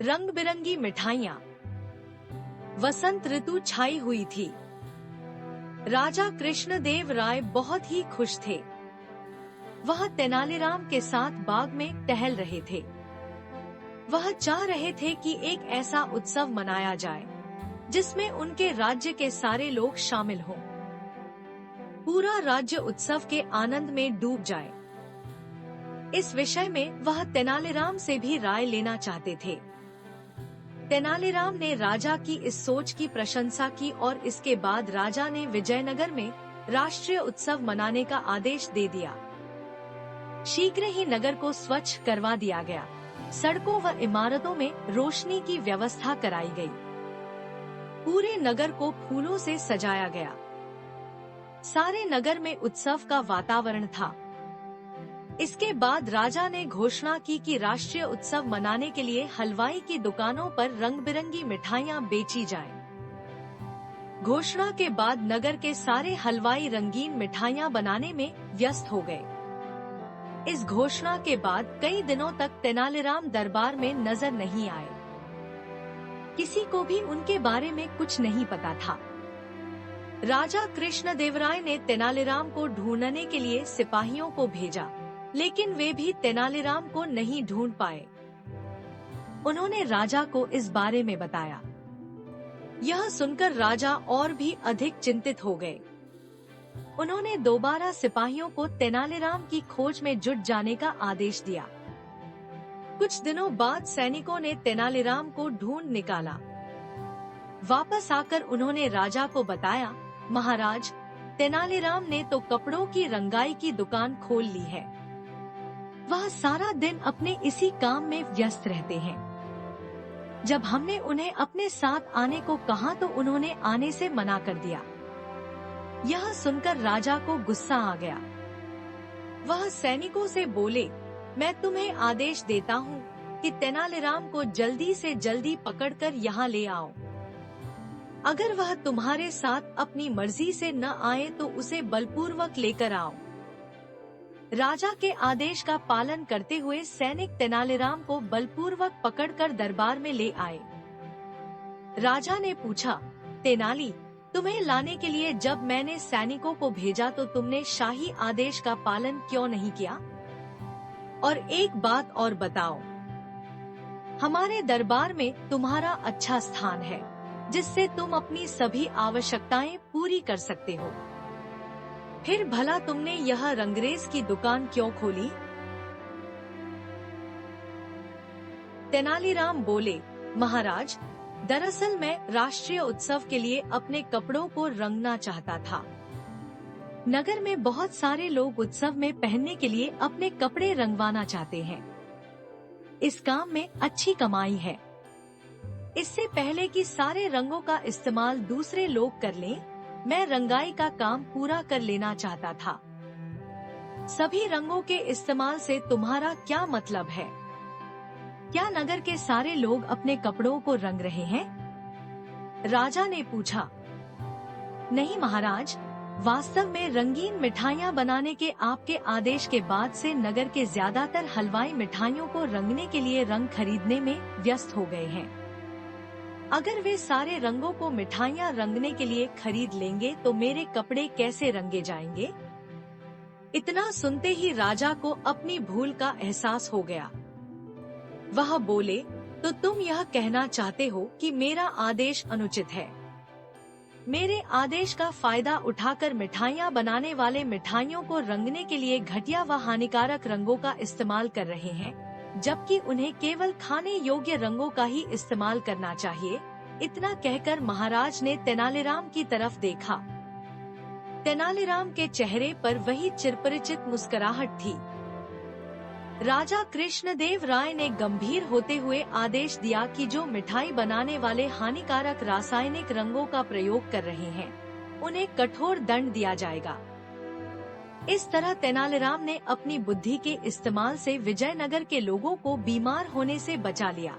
रंग बिरंगी मिठाइयाँ। वसंत ऋतु छाई हुई थी। राजा कृष्णदेव राय बहुत ही खुश थे। वह तेनालीराम के साथ बाग में टहल रहे थे। वह चाह रहे थे कि एक ऐसा उत्सव मनाया जाए जिसमें उनके राज्य के सारे लोग शामिल हों। पूरा राज्य उत्सव के आनंद में डूब जाए। इस विषय में वह तेनालीराम से भी राय लेना चाहते थे। तेनालीराम ने राजा की इस सोच की प्रशंसा की और इसके बाद राजा ने विजयनगर में राष्ट्रीय उत्सव मनाने का आदेश दे दिया। शीघ्र ही नगर को स्वच्छ करवा दिया गया। सड़कों व इमारतों में रोशनी की व्यवस्था कराई गई। पूरे नगर को फूलों से सजाया गया। सारे नगर में उत्सव का वातावरण था। इसके बाद राजा ने घोषणा की कि राष्ट्रीय उत्सव मनाने के लिए हलवाई की दुकानों पर रंग बिरंगी मिठाइयाँ बेची जाएं। घोषणा के बाद नगर के सारे हलवाई रंगीन मिठाइयाँ बनाने में व्यस्त हो गए। इस घोषणा के बाद कई दिनों तक तेनालीराम दरबार में नजर नहीं आए। किसी को भी उनके बारे में कुछ नहीं पता था। राजा कृष्णदेवराय ने तेनालीराम को ढूंढने के लिए सिपाहियों को भेजा, लेकिन वे भी तेनालीराम को नहीं ढूंढ पाए। उन्होंने राजा को इस बारे में बताया। यह सुनकर राजा और भी अधिक चिंतित हो गए। उन्होंने दोबारा सिपाहियों को तेनालीराम की खोज में जुट जाने का आदेश दिया। कुछ दिनों बाद सैनिकों ने तेनालीराम को ढूंढ निकाला। वापस आकर उन्होंने राजा को बताया, महाराज, तेनालीराम ने तो कपड़ों की रंगाई की दुकान खोल ली है। वह सारा दिन अपने इसी काम में व्यस्त रहते हैं। जब हमने उन्हें अपने साथ आने को कहा तो उन्होंने आने से मना कर दिया। यह सुनकर राजा को गुस्सा आ गया। वह सैनिकों से बोले, मैं तुम्हें आदेश देता हूँ कि तेनालीराम को जल्दी से जल्दी पकड़कर यहाँ ले आओ। अगर वह तुम्हारे साथ अपनी मर्जी से न आए तो उसे बलपूर्वक लेकर आओ। राजा के आदेश का पालन करते हुए सैनिक तेनालीराम को बलपूर्वक पकड़कर दरबार में ले आए। राजा ने पूछा, तेनाली, तुम्हें लाने के लिए जब मैंने सैनिकों को भेजा तो तुमने शाही आदेश का पालन क्यों नहीं किया? और एक बात और बताओ, हमारे दरबार में तुम्हारा अच्छा स्थान है जिससे तुम अपनी सभी आवश्यकताएं पूरी कर सकते हो। फिर भला तुमने यह रंगरेज की दुकान क्यों खोली? तेनालीराम बोले, महाराज, दरअसल मैं राष्ट्रीय उत्सव के लिए अपने कपड़ों को रंगना चाहता था। नगर में बहुत सारे लोग उत्सव में पहनने के लिए अपने कपड़े रंगवाना चाहते हैं। इस काम में अच्छी कमाई है। इससे पहले कि सारे रंगों का इस्तेमाल दूसरे लोग कर लें, मैं रंगाई का काम पूरा कर लेना चाहता था। सभी रंगों के इस्तेमाल से तुम्हारा क्या मतलब है? क्या नगर के सारे लोग अपने कपड़ों को रंग रहे हैं? राजा ने पूछा। नहीं महाराज, वास्तव में रंगीन मिठाइयाँ बनाने के आपके आदेश के बाद से नगर के ज्यादातर हलवाई मिठाइयों को रंगने के लिए रंग खरीदने में व्यस्त हो गए हैं। अगर वे सारे रंगों को मिठाइयाँ रंगने के लिए खरीद लेंगे तो मेरे कपड़े कैसे रंगे जाएंगे? इतना सुनते ही राजा को अपनी भूल का एहसास हो गया। वह बोले, तो तुम यह कहना चाहते हो कि मेरा आदेश अनुचित है। मेरे आदेश का फायदा उठाकर मिठाइयाँ बनाने वाले मिठाइयों को रंगने के लिए घटिया व हानिकारक रंगों का इस्तेमाल कर रहे हैं, जबकि उन्हें केवल खाने योग्य रंगों का ही इस्तेमाल करना चाहिए। इतना कहकर महाराज ने तेनालीराम की तरफ देखा। तेनालीराम के चेहरे पर वही चिरपरिचित मुस्कुराहट थी। राजा कृष्णदेव राय ने गंभीर होते हुए आदेश दिया कि जो मिठाई बनाने वाले हानिकारक रासायनिक रंगों का प्रयोग कर रहे हैं, उन्हें कठोर दंड दिया जाएगा। इस तरह तेनालीराम ने अपनी बुद्धि के इस्तेमाल से विजयनगर के लोगों को बीमार होने से बचा लिया।